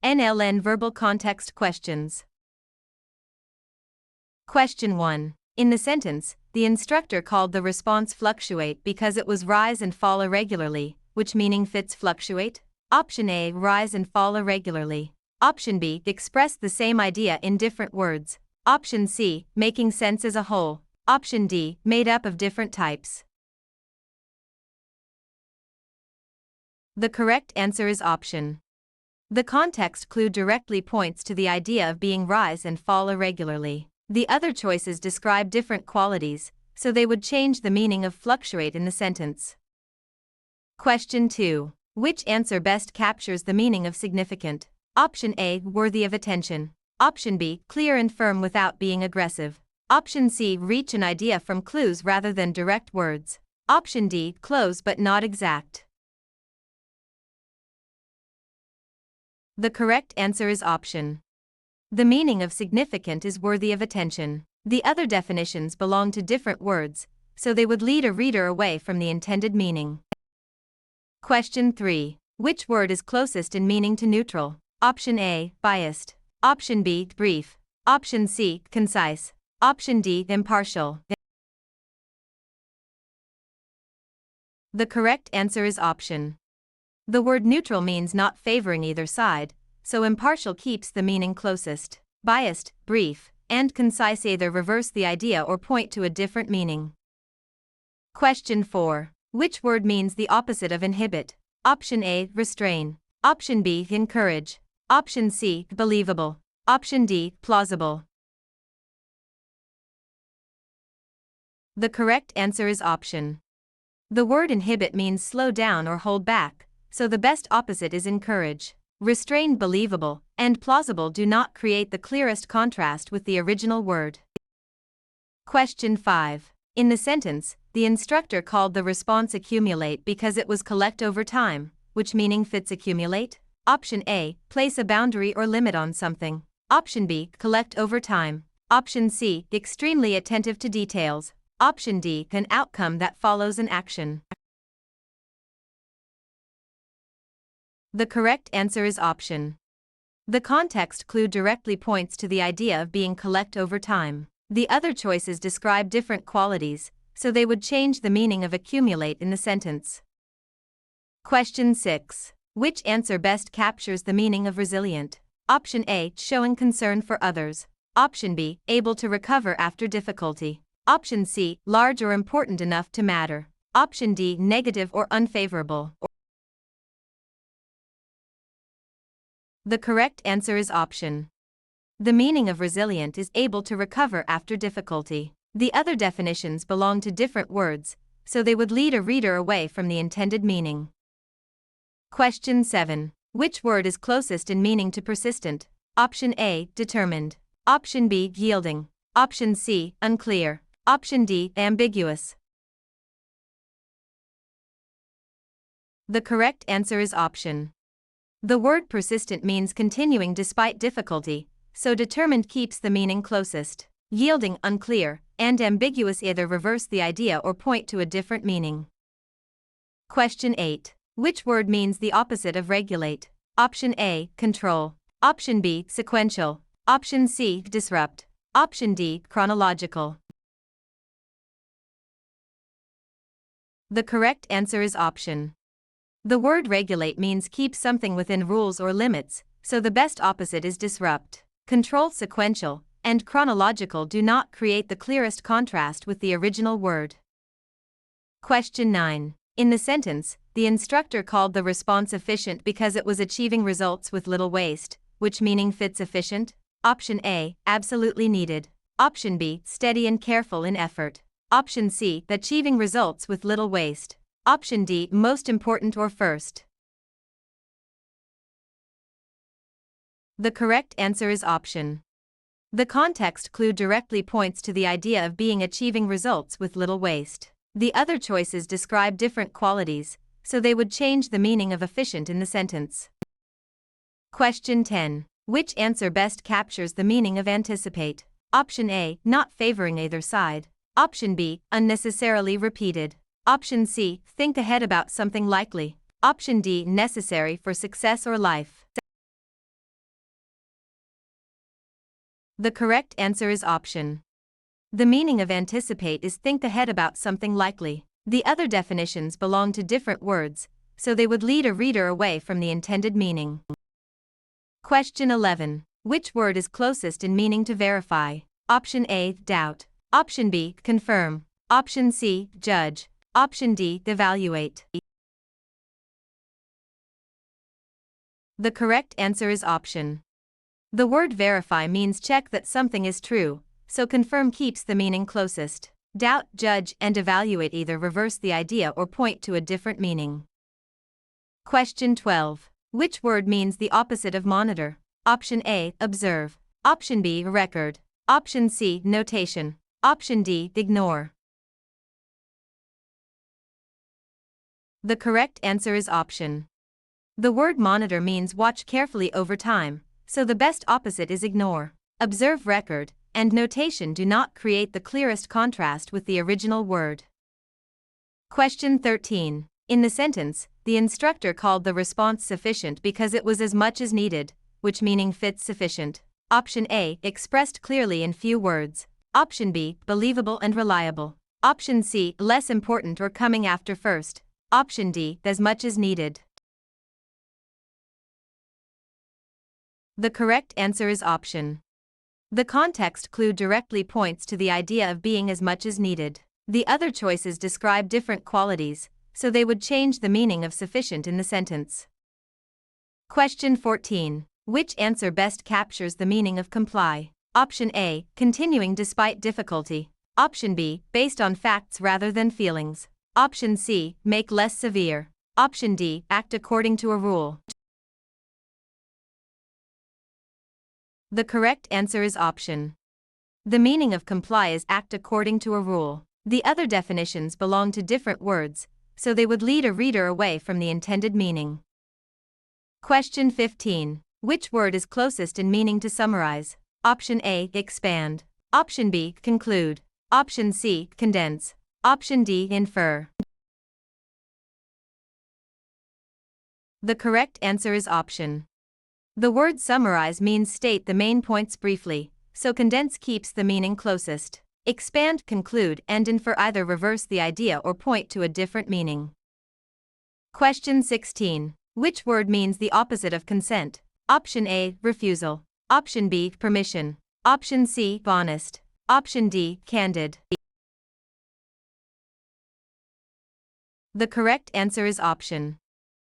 NLN verbal context questions. Question 1. In the sentence, the instructor called the response fluctuate because it was rise and fall irregularly. Which meaning fits fluctuate? Option A, rise and fall irregularly. Option B, express the same idea in different words. Option C, making sense as a whole. Option D, made up of different types. The correct answer is option. The context clue directly points to the idea of being rise and fall irregularly. The other choices describe different qualities, so they would change the meaning of fluctuate in the sentence. Question 2. Which answer best captures the meaning of significant? Option A, worthy of attention. Option B, clear and firm without being aggressive. Option C, reach an idea from clues rather than direct words. Option D, close but not exact. The correct answer is option. The meaning of significant is worthy of attention. The other definitions belong to different words, so they would lead a reader away from the intended meaning. Question 3. Which word is closest in meaning to neutral? Option A, biased. Option B, brief. Option C, concise. Option D, impartial. The correct answer is option. The word neutral means not favoring either side, so impartial keeps the meaning closest. Biased, brief, and concise either reverse the idea or point to a different meaning. Question 4. Which word means the opposite of inhibit? Option A, restrain. Option B, encourage. Option C, believable. Option D, plausible. The correct answer is option. The word inhibit means slow down or hold back, so the best opposite is encourage. Restrained, believable, and plausible do not create the clearest contrast with the original word. Question 5. In the sentence, the instructor called the response accumulate because it was collect over time. Which meaning fits accumulate? Option A, place a boundary or limit on something. Option B, collect over time. Option C, extremely attentive to details. Option D, an outcome that follows an action. The correct answer is option. The context clue directly points to the idea of being collect over time. The other choices describe different qualities, so they would change the meaning of accumulate in the sentence. Question 6. Which answer best captures the meaning of resilient? Option A, showing concern for others. Option B, able to recover after difficulty. Option C, large or important enough to matter. Option D, negative or unfavorable. The correct answer is option. The meaning of resilient is able to recover after difficulty. The other definitions belong to different words, so they would lead a reader away from the intended meaning. Question 7. Which word is closest in meaning to persistent? Option A, determined. Option B, yielding. Option C, unclear. Option D, ambiguous. The correct answer is option. The word persistent means continuing despite difficulty, so determined keeps the meaning closest. Yielding, unclear, and ambiguous either reverse the idea or point to a different meaning. Question 8. Which word means the opposite of regulate? Option A, control. Option B, sequential. Option C, disrupt. Option D, chronological. The correct answer is option. The word regulate means keep something within rules or limits, so the best opposite is disrupt. Control, sequential, and chronological do not create the clearest contrast with the original word. Question 9. In the sentence, the instructor called the response efficient because it was achieving results with little waste. Which meaning fits efficient? Option A, absolutely needed. Option B, steady and careful in effort. Option C, achieving results with little waste. Option D, most important or first. The correct answer is option. The context clue directly points to the idea of being achieving results with little waste. The other choices describe different qualities, so they would change the meaning of efficient in the sentence. Question 10. Which answer best captures the meaning of anticipate? Option A, not favoring either side. Option B, unnecessarily repeated. Option C, think ahead about something likely. Option D, necessary for success or life. The correct answer is option. The meaning of anticipate is think ahead about something likely. The other definitions belong to different words, so they would lead a reader away from the intended meaning. Question 11. Which word is closest in meaning to verify? Option A, doubt. Option B, confirm. Option C, judge. Option D, evaluate. The correct answer is option. The word verify means check that something is true, so confirm keeps the meaning closest. Doubt, judge, and evaluate either reverse the idea or point to a different meaning. Question 12. Which word means the opposite of monitor? Option A, observe. Option B, record. Option C, notation. Option D, ignore. The correct answer is option. The word monitor means watch carefully over time, so the best opposite is ignore. Observe, record, and notation do not create the clearest contrast with the original word. Question 13. In the sentence, the instructor called the response sufficient because it was as much as needed, which meaning fits sufficient? Option A, expressed clearly in few words. Option B, believable and reliable. Option C, less important or coming after first. Option D, as much as needed. The correct answer is option. The context clue directly points to the idea of being as much as needed. The other choices describe different qualities, so they would change the meaning of sufficient in the sentence. Question 14. Which answer best captures the meaning of comply? Option A, continuing despite difficulty. Option B, based on facts rather than feelings. Option C, make less severe. Option D, act according to a rule. The correct answer is option. The meaning of comply is act according to a rule. The other definitions belong to different words, so they would lead a reader away from the intended meaning. Question 15. Which word is closest in meaning to summarize? Option A, expand. Option B, conclude. Option C, condense. Option D, infer. The correct answer is option. The word summarize means state the main points briefly, so condense keeps the meaning closest. Expand, conclude, and infer either reverse the idea or point to a different meaning. Question 16. Which word means the opposite of consent? Option A, refusal. Option B, permission. Option C, honest. Option D, candid. The correct answer is option.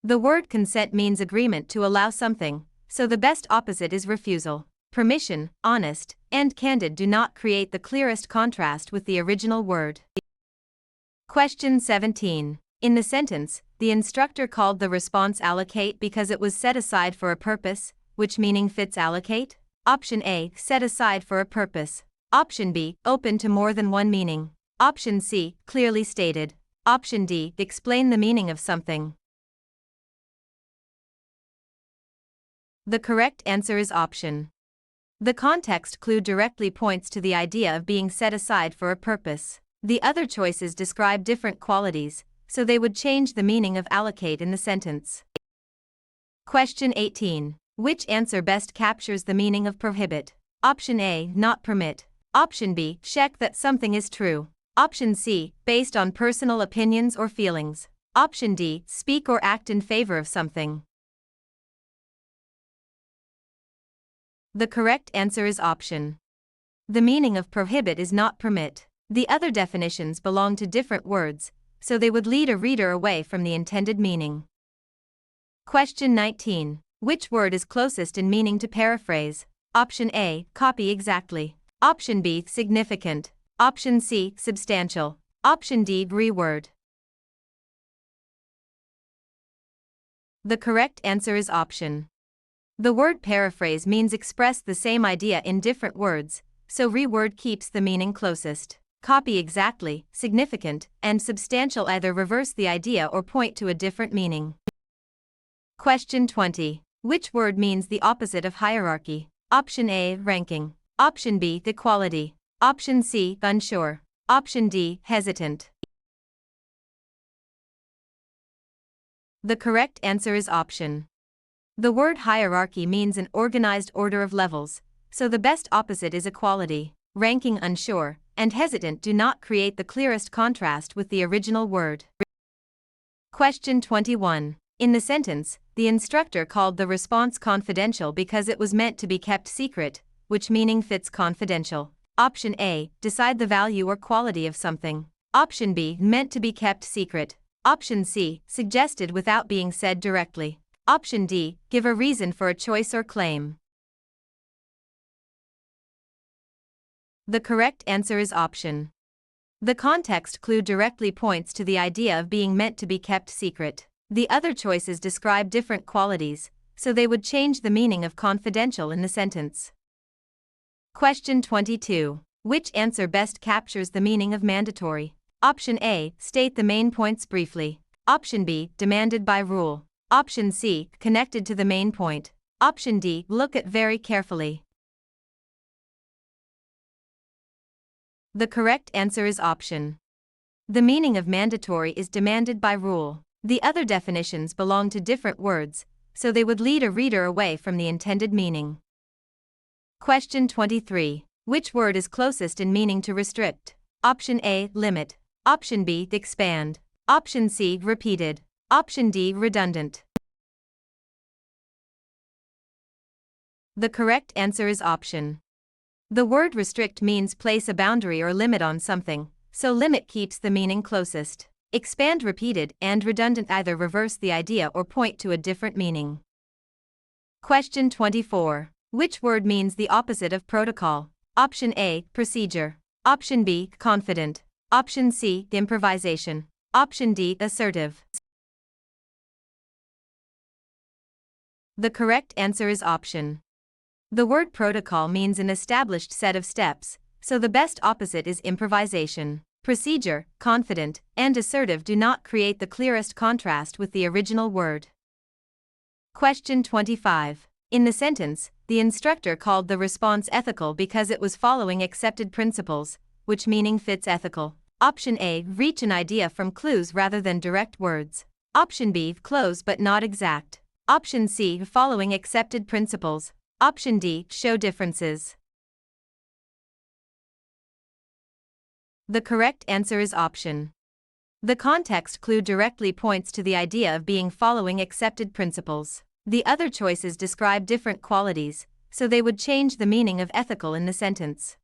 The word consent means agreement to allow something, so the best opposite is refusal. Permission, honest, and candid do not create the clearest contrast with the original word. Question 17. In the sentence, the instructor called the response allocate because it was set aside for a purpose, which meaning fits allocate? Option A, set aside for a purpose. Option B, open to more than one meaning. Option C, clearly stated. Option D, explain the meaning of something. The correct answer is option. The context clue directly points to the idea of being set aside for a purpose. The other choices describe different qualities, so they would change the meaning of allocate in the sentence. Question 18. Which answer best captures the meaning of prohibit? Option A, not permit. Option B, check that something is true. Option C, based on personal opinions or feelings. Option D, speak or act in favor of something. The correct answer is option. The meaning of prohibit is not permit. The other definitions belong to different words, so they would lead a reader away from the intended meaning. Question 19. Which word is closest in meaning to paraphrase? Option A, copy exactly. Option B, significant. Option C, substantial. Option D, reword. The correct answer is option. The word paraphrase means express the same idea in different words, so reword keeps the meaning closest. Copy exactly, significant, and substantial either reverse the idea or point to a different meaning. Question 20. Which word means the opposite of hierarchy? Option A, ranking. Option B, equality. Option C, unsure. Option D, hesitant. The correct answer is option. The word hierarchy means an organized order of levels, so the best opposite is equality. Ranking unsure and hesitant do not create the clearest contrast with the original word. Question 21. In the sentence, the instructor called the response confidential because it was meant to be kept secret, which meaning fits confidential? Option A, decide the value or quality of something. Option B, meant to be kept secret. Option C, suggested without being said directly. Option D, give a reason for a choice or claim. The correct answer is option. The context clue directly points to the idea of being meant to be kept secret. The other choices describe different qualities, so they would change the meaning of confidential in the sentence. Question 22. Which answer best captures the meaning of mandatory? Option A, state the main points briefly. Option B, demanded by rule. Option C, connected to the main point. Option D, look at very carefully. The correct answer is option. The meaning of mandatory is demanded by rule. The other definitions belong to different words, so they would lead a reader away from the intended meaning. Question 23. Which word is closest in meaning to restrict? Option A, limit. Option B, expand. Option C, repeated. Option D, redundant. The correct answer is option. The word restrict means place a boundary or limit on something, so limit keeps the meaning closest. Expand, repeated, and redundant either reverse the idea or point to a different meaning. Question 24. Which word means the opposite of protocol? Option A, procedure. Option B, confident. Option C, improvisation. Option D, assertive. The correct answer is option. The word protocol means an established set of steps, so the best opposite is improvisation. Procedure, confident, and assertive do not create the clearest contrast with the original word. Question 25. In the sentence, the instructor called the response ethical because it was following accepted principles, which meaning fits ethical? Option A, reach an idea from clues rather than direct words. Option B, close but not exact. Option C, following accepted principles. Option D, show differences. The correct answer is option. The context clue directly points to the idea of being following accepted principles. The other choices describe different qualities, so they would change the meaning of ethical in the sentence.